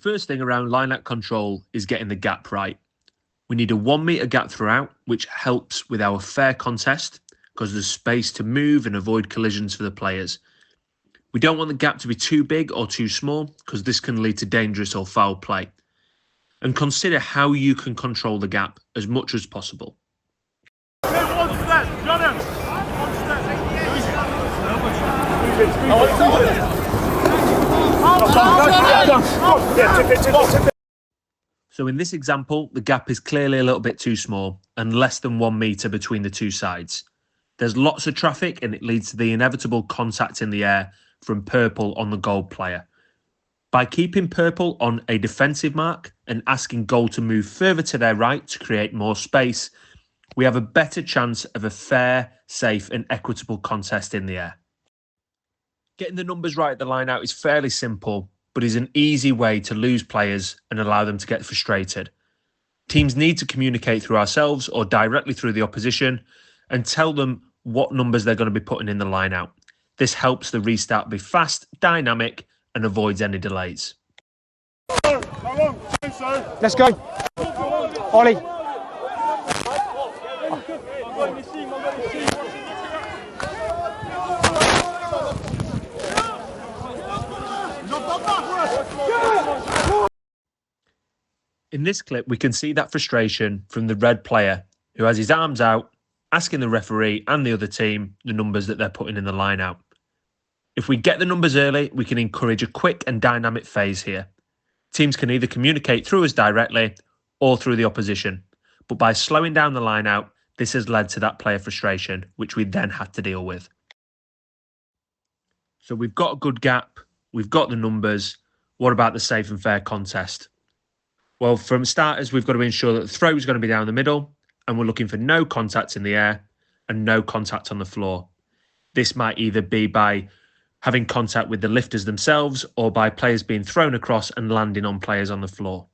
first thing around lineout control is getting the gap right. We need a 1 metre gap throughout, which helps with our fair contest because there's space to move and avoid collisions for the players. We don't want the gap to be too big or too small because this can lead to dangerous or foul play. And consider how you can control the gap as much as possible. So in this example, the gap is clearly a little bit too small and less than 1 metre between the two sides. There's lots of traffic and it leads to the inevitable contact in the air from purple on the goal player. By keeping purple on a defensive mark and asking goal to move further to their right to create more space, we have a better chance of a fair, safe and equitable contest in the air. Getting the numbers right at the line out is fairly simple, but is an easy way to lose players and allow them to get frustrated. Teams need to communicate through ourselves or directly through the opposition and tell them what numbers they're going to be putting in the line out. This helps the restart be fast, dynamic and avoids any delays. Let's go. Ollie. In this clip, we can see that frustration from the red player who has his arms out, asking the referee and the other team the numbers that they're putting in the line out. If we get the numbers early, we can encourage a quick and dynamic phase here. Teams can either communicate through us directly or through the opposition. But by slowing down the line out, this has led to that player frustration, which we then had to deal with. So we've got a good gap, we've got the numbers. What about the safe and fair contest? Well, from starters, we've got to ensure that the throw is going to be down the middle and we're looking for no contact in the air and no contact on the floor. This might either be by having contact with the lifters themselves or by players being thrown across and landing on players on the floor.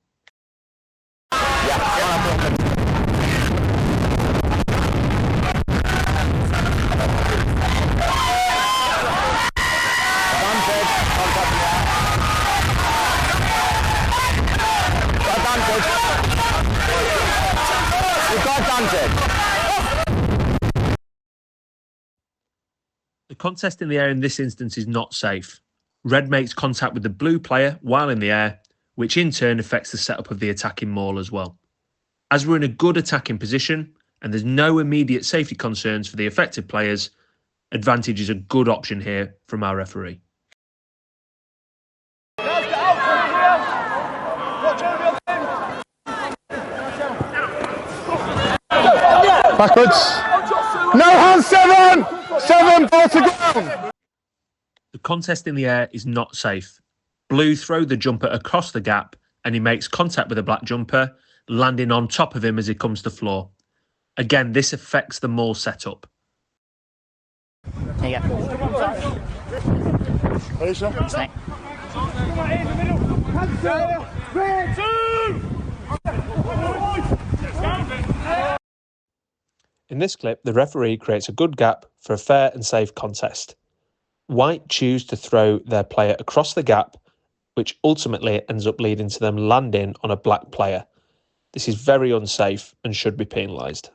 The contest in the air in this instance is not safe. Red makes contact with the blue player while in the air, which in turn affects the setup of the attacking maul as well. As we're in a good attacking position and there's no immediate safety concerns for the affected players, advantage is a good option here from our referee. Backwards. No hands, 7! 7, ball to ground. The contest in the air is not safe. Blue throw the jumper across the gap and he makes contact with the black jumper, landing on top of him as he comes to floor. Again, this affects the maul setup. There you go. Ready, sir? Snake. In this clip, the referee creates a good gap for a fair and safe contest. White choose to throw their player across the gap, which ultimately ends up leading to them landing on a black player. This is very unsafe and should be penalised.